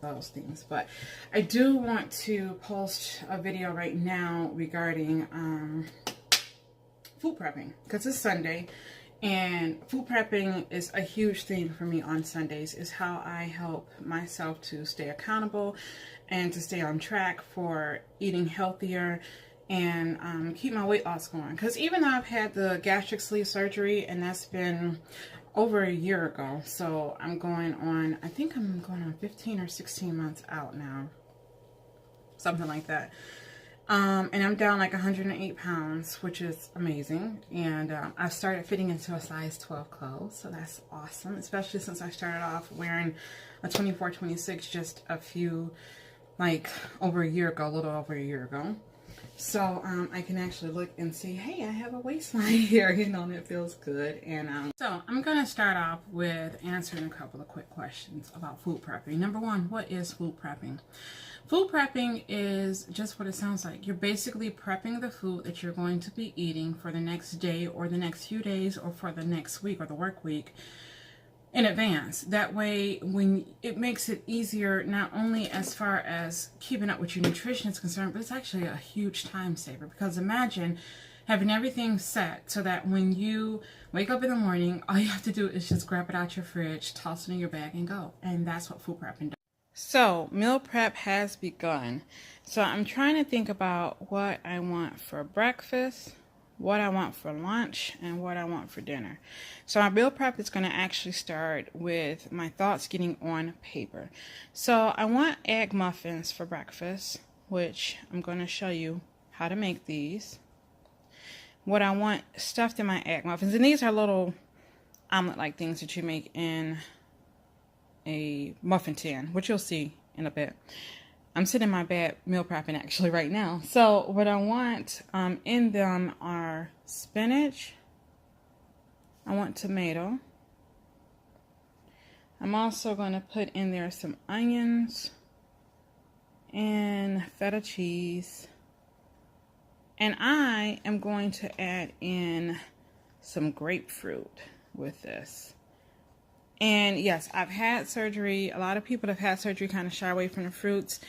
those things. But I do want to post a video right now regarding food prepping, because it's Sunday, and food prepping is a huge thing for me on Sundays. Is how I help myself to stay accountable and to stay on track for eating healthier and keep my weight loss going. Because even though I've had the gastric sleeve surgery, and that's been over a year ago, so I'm going on, I think I'm going on 15 or 16 months out now, something like that. And I'm down like 108 pounds, which is amazing. And I've started fitting into a size 12 clothes, so that's awesome, especially since I started off wearing a 24, 26 just a few, like over a year ago, a little over a year ago. So I can actually look and see, hey, I have a waistline here, you know, and it feels good. And so I'm going to start off with answering a couple of quick questions about food prepping. Number one, what is food prepping? Food prepping is just what it sounds like. You're basically prepping the food that you're going to be eating for the next day or the next few days or for the next week or the work week in advance. That way, when it makes it easier, not only as far as keeping up with your nutrition is concerned, but it's actually a huge time saver. Because imagine having everything set so that when you wake up in the morning, all you have to do is just grab it out your fridge, toss it in your bag, and go. And that's what food prepping does. So meal prep has begun. So I'm trying to think about what I want for breakfast, what I want for lunch, and what I want for dinner. So our meal prep is going to actually start with my thoughts getting on paper. So I want egg muffins for breakfast, which I'm going to show you how to make these. What I want stuffed in my egg muffins, and these are little omelet-like things that you make in a muffin tin, which you'll see in a bit. I'm sitting in my bed meal prepping actually right now. So what I want in them are spinach. I want tomato. I'm also going to put in there some onions and feta cheese. And I am going to add in some grapefruit with this. And yes, I've had surgery. A lot of people that have had surgery kind of shy away from the fruits.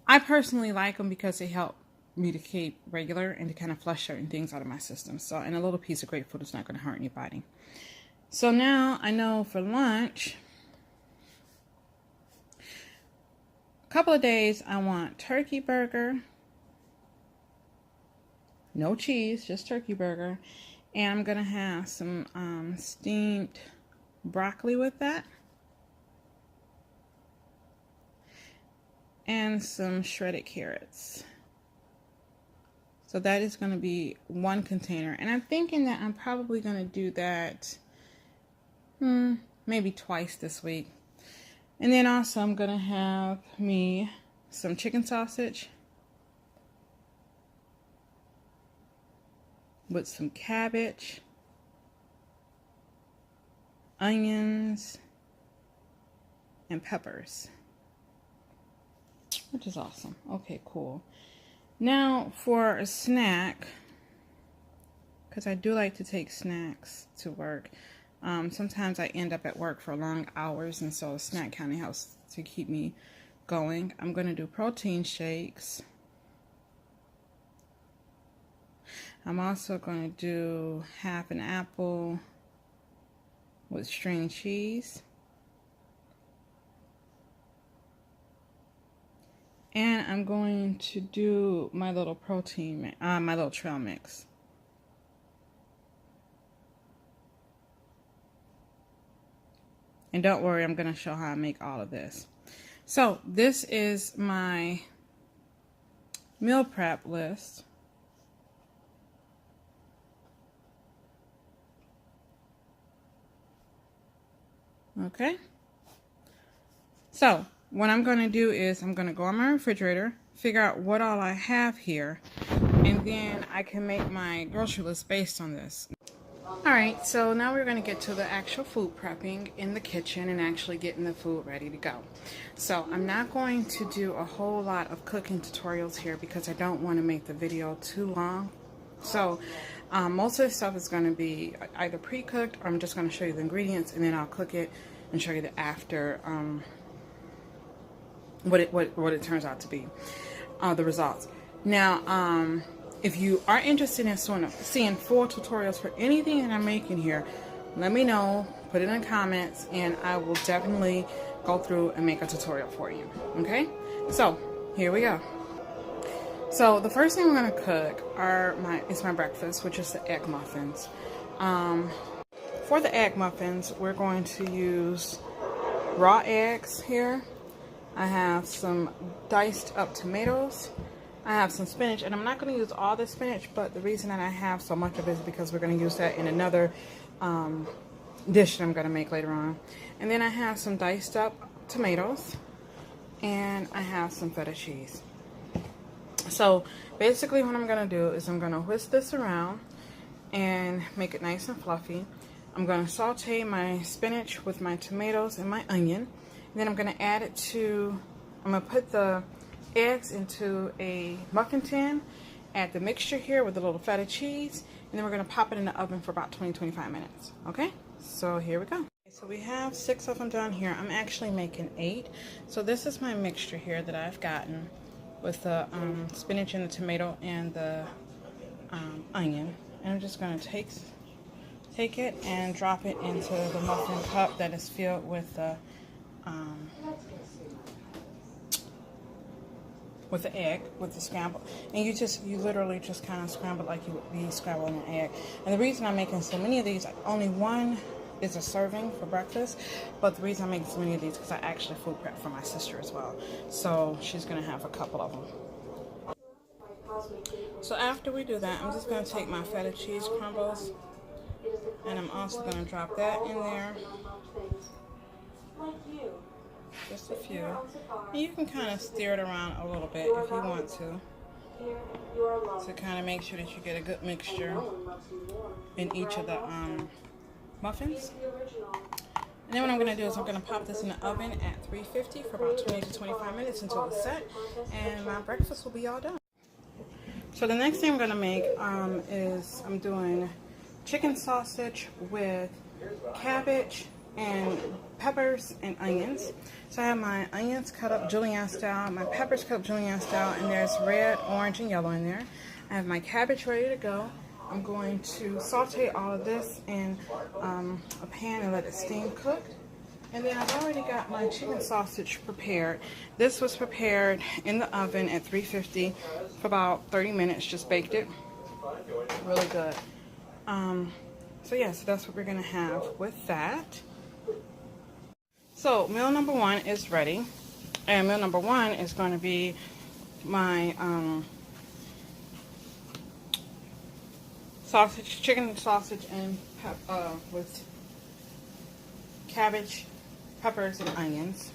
I personally like them because they help me to keep regular and to kind of flush certain things out of my system. So, and a little piece of grapefruit is not going to hurt anybody. So now I know for lunch, a couple of days I want turkey burger. No cheese, just turkey burger. And I'm going to have some steamed broccoli with that. And some shredded carrots. So that is going to be one container. And I'm thinking that I'm probably going to do that maybe twice this week. And then also I'm going to have me some chicken sausage with some cabbage, onions, and peppers, which is awesome. Okay, cool. Now for a snack, because I do like to take snacks to work. Sometimes I end up at work for long hours, and so a snack kind of helps to keep me going. I'm going to do protein shakes. I'm also going to do half an apple with string cheese. And I'm going to do my little protein, my little trail mix. And don't worry, I'm going to show how I make all of this. So this is my meal prep list. Okay. So what I'm going to do is I'm going to go on my refrigerator, figure out what all I have here, and then I can make my grocery list based on this. Alright, so now we're going to get to the actual food prepping in the kitchen and actually getting the food ready to go. So I'm not going to do a whole lot of cooking tutorials here because I don't want to make the video too long. So most of the stuff is going to be either pre-cooked, or I'm just going to show you the ingredients and then I'll cook it and show you the after what it turns out to be, the results. Now, if you are interested in seeing full tutorials for anything that I'm making here, let me know, put it in the comments, and I will definitely go through and make a tutorial for you. Okay, so here we go. So the first thing I'm going to cook is my breakfast, which is the egg muffins. For the egg muffins, we're going to use raw eggs here. I have some diced up tomatoes. I have some spinach, and I'm not going to use all the spinach, but the reason that I have so much of it is because we're going to use that in another dish that I'm going to make later on. And then I have some diced up tomatoes, and I have some feta cheese. So basically what I'm going to do is I'm going to whisk this around and make it nice and fluffy. I'm going to saute my spinach with my tomatoes and my onion. And then I'm going to add it to, I'm going to put the eggs into a muffin tin, add the mixture here with a little feta cheese, and then we're going to pop it in the oven for about 20-25 minutes. Okay, so here we go. So we have 6 of them done here. I'm actually making 8. So this is my mixture here that I've gotten with the spinach and the tomato and the onion. And I'm just going to take it and drop it into the muffin cup that is filled with the egg, with the scramble. And you literally just kind of scramble like you would be scrambling an egg. And the reason I'm making so many of these, only one is a serving for breakfast, but the reason I'm making so many of these is because I actually food prep for my sister as well. So she's gonna have a couple of them. So after we do that, I'm just gonna take my feta cheese crumbles, and I'm also gonna drop that in there. Just a few. And you can kind of stir it around a little bit if you want to kind of make sure that you get a good mixture in each of the muffins. And then what I'm going to do is I'm going to pop this in the oven at 350 for about 20 to 25 minutes until it's set, and my breakfast will be all done. So the next thing I'm going to make is I'm doing chicken sausage with cabbage and peppers and onions. So I have my onions cut up julienne style, my peppers cut up julienne style, and there's red, orange, and yellow in there. I have my cabbage ready to go. I'm going to saute all of this in a pan and let it steam cook. And then I've already got my chicken sausage prepared. This was prepared in the oven at 350 for about 30 minutes, just baked it. Really good. So yeah, so that's what we're gonna have with that. So meal number 1 is ready, and meal number 1 is going to be my chicken sausage and with cabbage, peppers, and onions.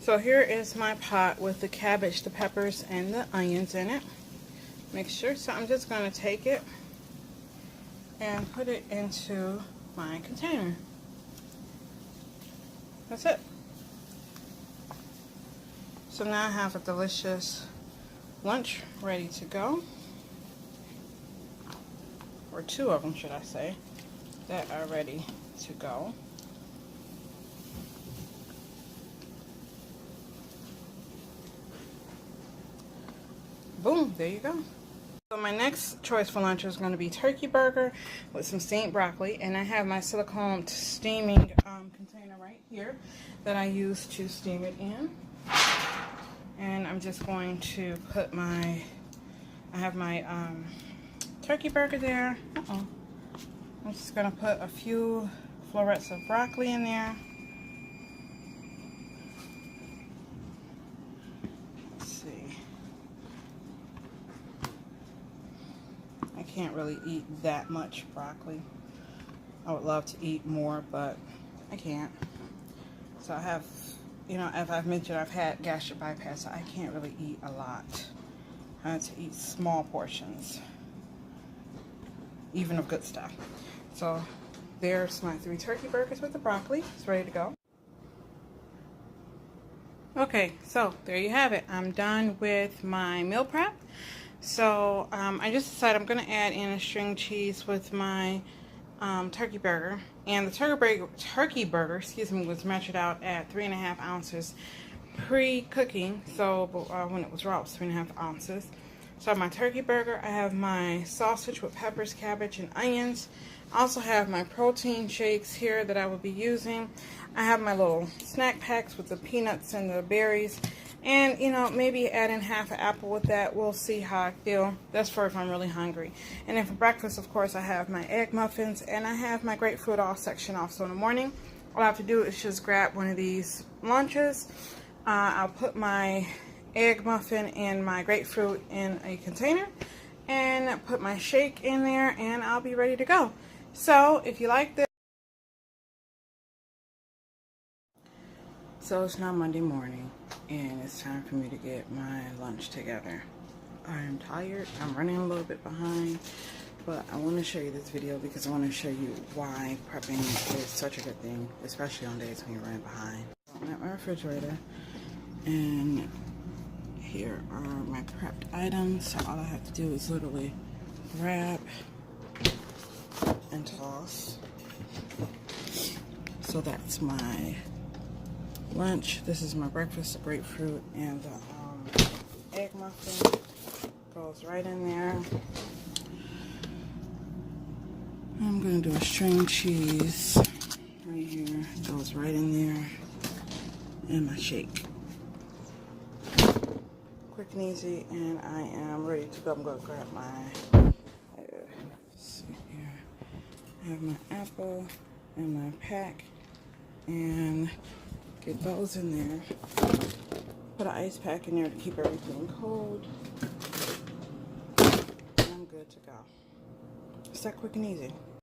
So here is my pot with the cabbage, the peppers, and the onions in it. Mixture. So I'm just going to take it and put it into my container. That's it. So now I have a delicious lunch ready to go. Or 2 of them, should I say, that are ready to go. Boom, there you go. So my next choice for lunch is going to be turkey burger with some steamed broccoli, and I have my silicone steaming container right here that I use to steam it in. And I'm just going to put I have my turkey burger there. I'm just going to put a few florets of broccoli in there. Let's see. I can't really eat that much broccoli. I would love to eat more, but I can't. So I have, as I've mentioned, I've had gastric bypass, so I can't really eat a lot. I have to eat small portions, even of good stuff. So there's my 3 turkey burgers with the broccoli. It's ready to go. Okay, so there you have it. I'm done with my meal prep. So I just decided I'm going to add in a string cheese with my turkey burger. And the turkey burger, was measured out at 3.5 ounces pre-cooking, so when it was raw, it was 3.5 ounces. So I have my turkey burger. I have my sausage with peppers, cabbage, and onions. I also have my protein shakes here that I will be using. I have my little snack packs with the peanuts and the berries. And, you know, maybe add in half an apple with that. We'll see how I feel. That's for if I'm really hungry. And then for breakfast, of course, I have my egg muffins. And I have my grapefruit all sectioned off. So in the morning, all I have to do is just grab one of these lunches. I'll put my egg muffin and my grapefruit in a container. And put my shake in there. And I'll be ready to go. So if you like this. So it's now Monday morning, and it's time for me to get my lunch together. I am tired. I'm running a little bit behind, but I want to show you this video because I want to show you why prepping is such a good thing, especially on days when you're running behind. I'm at my refrigerator, and here are my prepped items. So all I have to do is literally grab and toss. So that's my lunch. This is my breakfast, the grapefruit and the egg muffin goes right in there. I'm gonna do a string cheese right here, goes right in there, and my shake. Quick and easy, and I am ready to go. I'm gonna grab my let's see here. I have my apple and my pack, and get those in there. Put an ice pack in there to keep everything cold. And I'm good to go. It's that quick and easy.